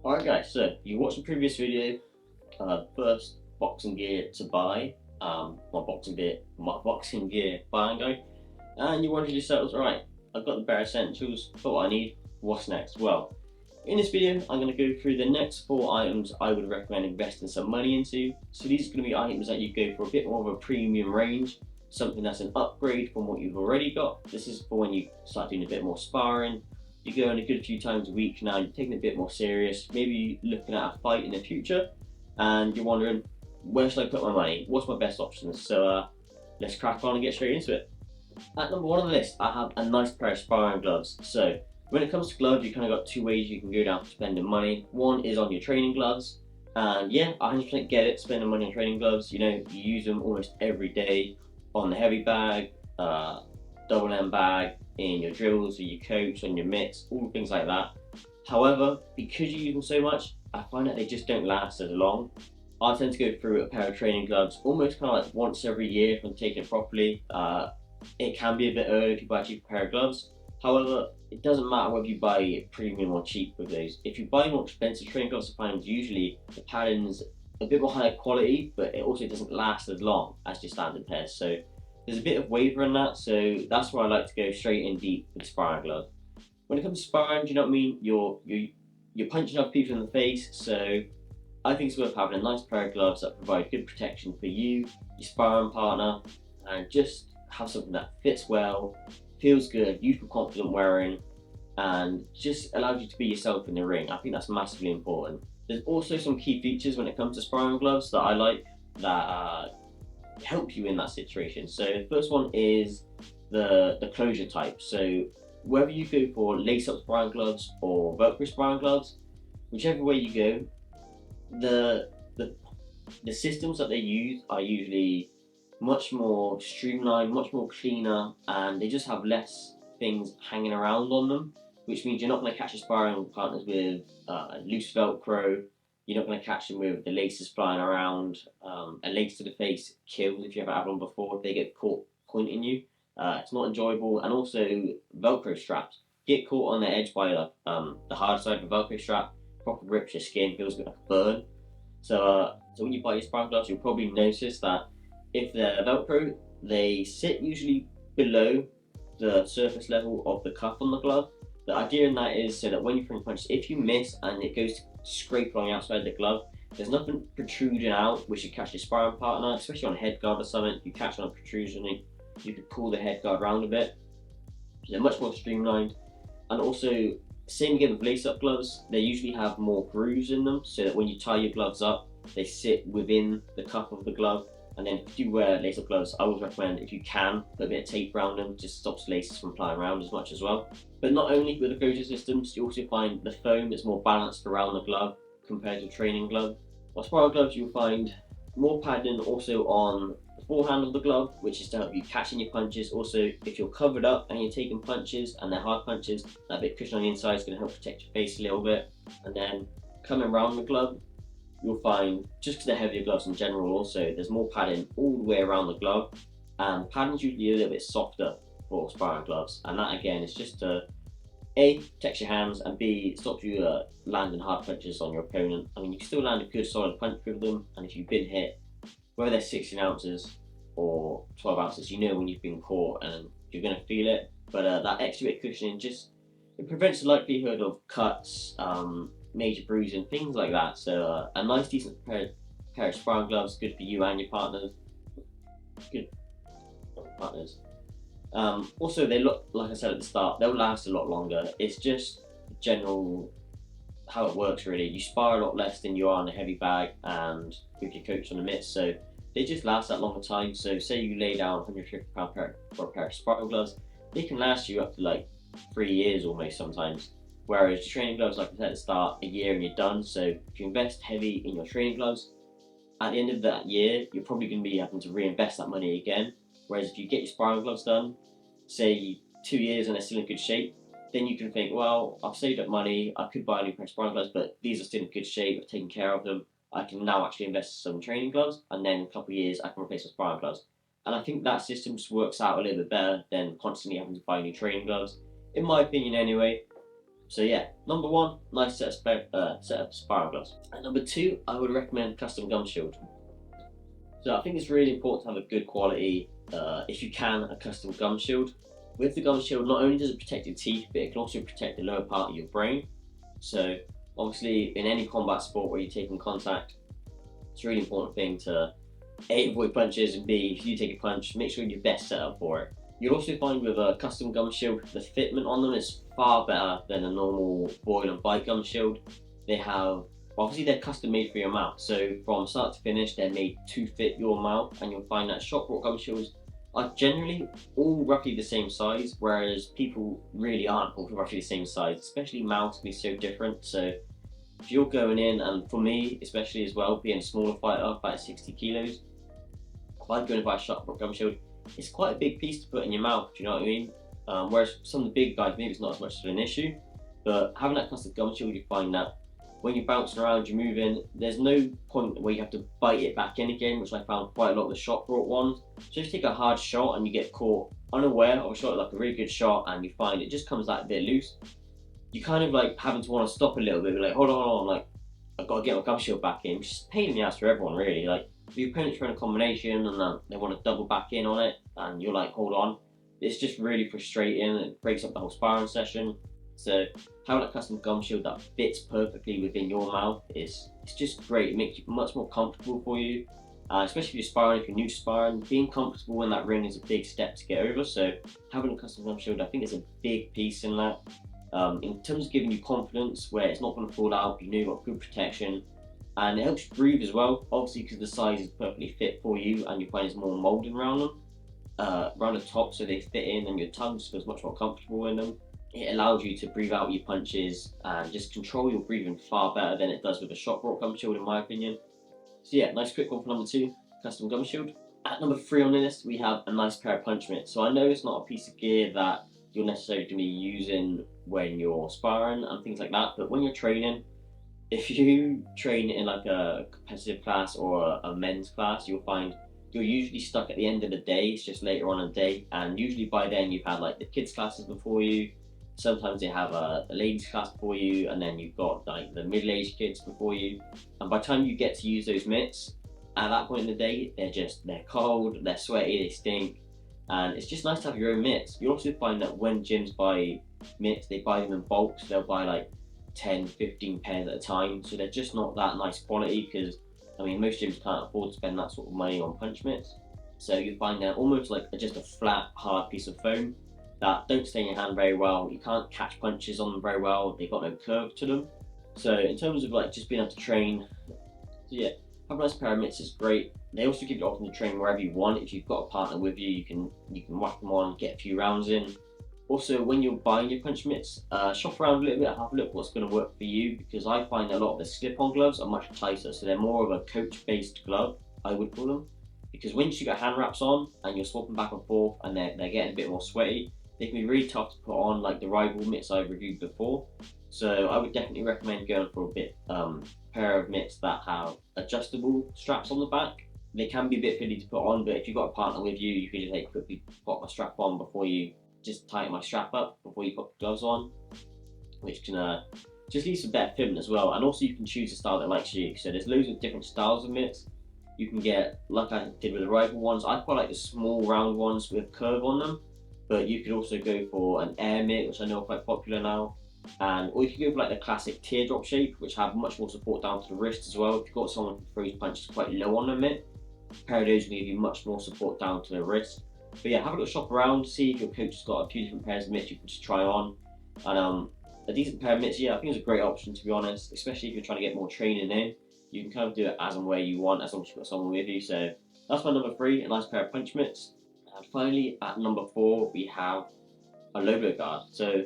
Alright guys, so you watched the previous video, first boxing gear to buy, my boxing gear buying guide, and you wondered yourselves, alright, I've got the bare essentials, but what I need, what's next? Well, in this video, I'm going to go through the next 4 items I would recommend investing some money into. So these are going to be items that you go for a bit more of a premium range, something that's an upgrade from what you've already got. This is for when you start doing a bit more sparring, you're going a good few times a week now, you're taking it a bit more serious, maybe looking at a fight in the future, and you're wondering, where should I put my money? What's my best options? So let's crack on and get straight into it. At number one on the list, I have a nice pair of sparring gloves. So when it comes to gloves, you kind of got two ways you can go down for spending money. One is on your training gloves, and yeah, I 100% get it, spending money on training gloves. You know, you use them almost every day on the heavy bag, double M bag, in your drills, or your coach, on your mitts, all things like that. However, because you use them so much, I find that they just don't last as long. I tend to go through a pair of training gloves almost kind of like once every year if I'm taking it properly. It can be a bit early if you buy a cheaper pair of gloves. However, it doesn't matter whether you buy premium or cheap with those. If you buy more expensive training gloves, I find usually the pattern's a bit more higher quality, but it also doesn't last as long as your standard pairs. So there's a bit of waiver in that, so that's where I like to go straight in deep with sparring gloves. When it comes to sparring, do you know what I mean? You're punching other people in the face, so I think it's worth having a nice pair of gloves that provide good protection for you, your sparring partner, and just have something that fits well, feels good, you feel confident wearing, and just allows you to be yourself in the ring. I think that's massively important. There's also some key features when it comes to sparring gloves that I like that help you in that situation. So the first one is the closure type. So whether you go for lace-up sparring gloves or velcro sparring gloves, whichever way you go, the the the systems that they use are usually much more streamlined, much more cleaner, and they just have less things hanging around on them, which means you're not going to catch your sparring partners with loose Velcro. You're not going to catch them with the laces flying around. A lace to the face kills if you ever had one before. If they get caught pointing you, it's not enjoyable. And also Velcro straps get caught on the edge by the hard side of the Velcro strap. Proper rips your skin, feels like a burn. So when you buy your sparring gloves, you'll probably notice that if they're Velcro, they sit usually below the surface level of the cuff on the glove. The idea in that is so that when you throw punches, if you miss and it goes to scrape on the outside of the glove, there's nothing protruding out which you catch your sparring partner, especially on a head guard or something. If you catch on a protrusion, you could pull the head guard around a bit. They're much more streamlined, and also same again with lace-up gloves. They usually have more grooves in them, so that when you tie your gloves up, they sit within the cuff of the glove. And then if you wear lace-up gloves, I always recommend, if you can, put a bit of tape around them, just stops laces from flying around as much as well. But not only with the closure systems, you also find the foam is more balanced around the glove compared to a training glove. While spiral gloves, you'll find more padding also on the forehand of the glove, which is to help you catch in your punches. Also, if you're covered up and you're taking punches and they're hard punches, that bit of cushion on the inside is going to help protect your face a little bit. And then coming around the glove, you'll find, just because they're heavier gloves in general also, there's more padding all the way around the glove, and padding's usually a little bit softer for sparring gloves, and that again is just to A, protect your hands, and B, stops you landing hard punches on your opponent. I mean, you can still land a good solid punch with them, and if you've been hit, whether they're 16 ounces or 12 ounces, you know when you've been caught and you're going to feel it. But that extra bit of cushioning just, it prevents the likelihood of cuts, major bruising, things like that. So a nice decent pair of sparring gloves, good for you and your partners. Good partners. Also, they look, like I said at the start, they'll last a lot longer. It's just general how it works really. You spar a lot less than you are on a heavy bag and with your coach on the mitts, so they just last that longer time. So say you lay down £150 for a pair of sparring gloves, they can last you up to like 3 years almost sometimes. Whereas your training gloves, like I said at the start, a year and you're done. So if you invest heavy in your training gloves, at the end of that year, you're probably going to be having to reinvest that money again. Whereas if you get your sparring gloves done, say 2 years and they're still in good shape, then you can think, well, I've saved up money, I could buy a new pair of sparring gloves, but these are still in good shape, I've taken care of them. I can now actually invest in some training gloves, and then in a couple of years, I can replace my sparring gloves. And I think that system just works out a little bit better than constantly having to buy new training gloves, in my opinion anyway. So yeah, number one, nice set of sparring gloves. And number two, I would recommend custom gum shield. So I think it's really important to have a good quality, if you can, a custom gum shield. With the gum shield, not only does it protect your teeth, but it can also protect the lower part of your brain. So obviously, in any combat sport where you're taking contact, it's a really important thing to A, avoid punches, and B, if you take a punch, make sure you're best set up for it. You'll also find with a custom gum shield, the fitment on them is far better than a normal boil and bite gum shield. They have, obviously they're custom made for your mouth, so from start to finish they're made to fit your mouth, and you'll find that shop bought gum shields are generally all roughly the same size, whereas people really aren't all roughly the same size, especially mouths can be so different. So if you're going in, and for me especially as well, being a smaller fighter, about 60 kilos, if I'm going to buy a shot gum shield, it's quite a big piece to put in your mouth. Do you know what I mean? Whereas some of the big guys, maybe it's not as much of an issue, but having that custom gum shield, you find that when you're bouncing around, you're moving, there's no point where you have to bite it back in again, which I found quite a lot of the shot brought ones. So if you take a hard shot and you get caught unaware of a shot, like a really good shot, and you find it just comes out a bit loose, you kind of like having to want to stop a little bit, like hold on, like I've got to get my gum shield back in, which is a pain in the ass for everyone really. Like if your opponent's trying a combination and they want to double back in on it, and you're like, hold on, it's just really frustrating. It breaks up the whole sparring session. So having a custom gum shield that fits perfectly within your mouth is it's just great. It makes it much more comfortable for you, especially if you're sparring. If you're new to sparring, being comfortable in that ring is a big step to get over. So having a custom gum shield, I think, is a big piece in that. In terms of giving you confidence, where it's not going to fall out, you know you've got good protection, and it helps you breathe as well. Obviously, because the size is perfectly fit for you, and you find there's more molding around them, around the top, so they fit in, and your tongue just feels much more comfortable in them. It allows you to breathe out your punches and just control your breathing far better than it does with a shot brought gum shield, in my opinion. So yeah, nice quick one for number two, custom gum shield. At number three on the list, we have a nice pair of punch mitts. So I know it's not a piece of gear that you're necessarily going to be using when you're sparring and things like that, but when you're training, if you train in like a competitive class or a men's class, you'll find you're usually stuck at the end of the day. It's just later on in the day, and usually by then you've had like the kids classes before you. Sometimes they have a ladies class before you, and then you've got like the middle-aged kids before you. And by the time you get to use those mitts, at that point in the day, they're cold, they're sweaty, they stink, and it's just nice to have your own mitts. You also find that when gyms buy mitts, they buy them in bulks. They'll buy like 10, 15 pairs at a time, so they're just not that nice quality, because I mean most gyms can't afford to spend that sort of money on punch mitts. So you find they're almost like just a flat, hard piece of foam that don't stay in your hand very well. You can't catch punches on them very well. They've got no curve to them. So in terms of like just being able to train, so yeah, having a nice pair of mitts is great. They also give you the option to train wherever you want. If you've got a partner with you, you can whack them on, get a few rounds in. Also, when you're buying your punch mitts, shop around a little bit, have a look what's going to work for you, because I find a lot of the slip-on gloves are much tighter, so they're more of a coach-based glove, I would call them. Because once you got hand wraps on and you're swapping back and forth and they're getting a bit more sweaty, they can be really tough to put on, like the rival mitts I've reviewed before. So I would definitely recommend going for a bit pair of mitts that have adjustable straps on the back. They can be a bit fiddly to put on, but if you've got a partner with you, you can just like quickly put my strap on before you just tighten my strap up before you put the gloves on, which can just leave some better fitment as well. And also you can choose a style that likes you. So there's loads of different styles of mitts. You can get, like I did with the rival ones, I quite like the small round ones with curve on them. But you could also go for an air mitt, which I know are quite popular now. Or you could go for like the classic teardrop shape, which have much more support down to the wrist as well. If you've got someone who throws punches quite low on the mitt, a pair of those will give you much more support down to the wrist. But yeah, have a little shop around, see if your coach has got a few different pairs of mitts you can just try on. And a decent pair of mitts, yeah, I think it's a great option, to be honest, especially if you're trying to get more training in. You can kind of do it as and where you want, as long as you've got someone with you. So that's my number three, a nice pair of punch mitts. And finally, at number four, we have a low blow guard. So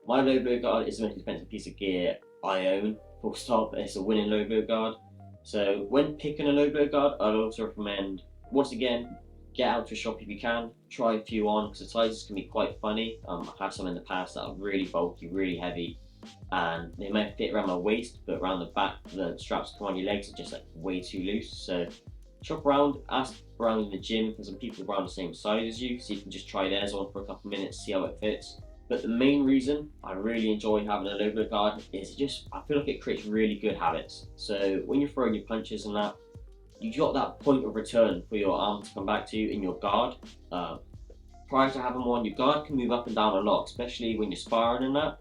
my low blow guard is the most expensive piece of gear I own, full stop. It's a winning low blow guard. So when picking a low blow guard, I'd also recommend, once again, get out to a shop if you can, try a few on, because the sizes can be quite funny. I've had some in the past that are really bulky, really heavy, and they might fit around my waist, but around the back, the straps come on your legs are just like way too loose. So shop around, ask around in the gym for some people around the same size as you, so you can just try theirs on for a couple of minutes, see how it fits. But the main reason I really enjoy having a low blow guard is I feel like it creates really good habits. So when you're throwing your punches and that, you got that point of return for your arm to come back to you in your guard. Prior to having one, your guard can move up and down a lot, especially when you're sparring and that.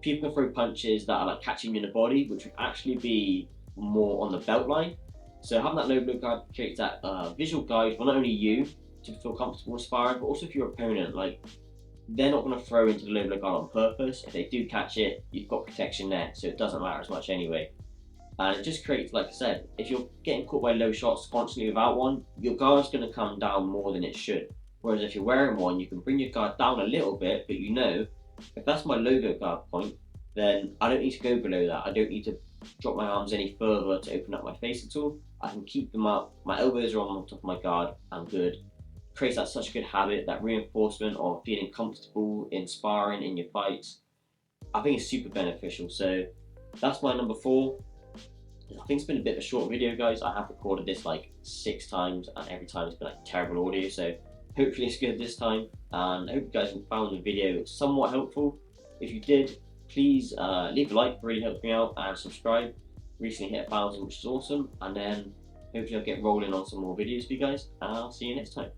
People can throw punches that are like catching you in the body, which would actually be more on the belt line. So having that low blow guard creates that visual guide for not only you to feel comfortable sparring, but also for your opponent. Like, they're not going to throw into the low blow guard on purpose. If they do catch it, you've got protection there, so it doesn't matter as much anyway. And it just creates, like I said, if you're getting caught by low shots constantly without one, your guard's going to come down more than it should. Whereas if you're wearing one, you can bring your guard down a little bit, but you know, if that's my low blow guard point, then I don't need to go below that. I don't need to drop my arms any further to open up my face at all. I can keep them up. My elbows are on top of my guard. I'm good. Creates that such a good habit, that reinforcement of feeling comfortable in sparring, in your fights. I think it's super beneficial. So that's my number 4. I think it's been a bit of a short video, guys. I have recorded this like 6 times, and every time it's been like terrible audio. So hopefully it's good this time. And I hope you guys found the video somewhat helpful. If you did, please leave a like, it really helps me out, and subscribe. Recently hit 1,000, which is awesome. And then hopefully I'll get rolling on some more videos for you guys, and I'll see you next time.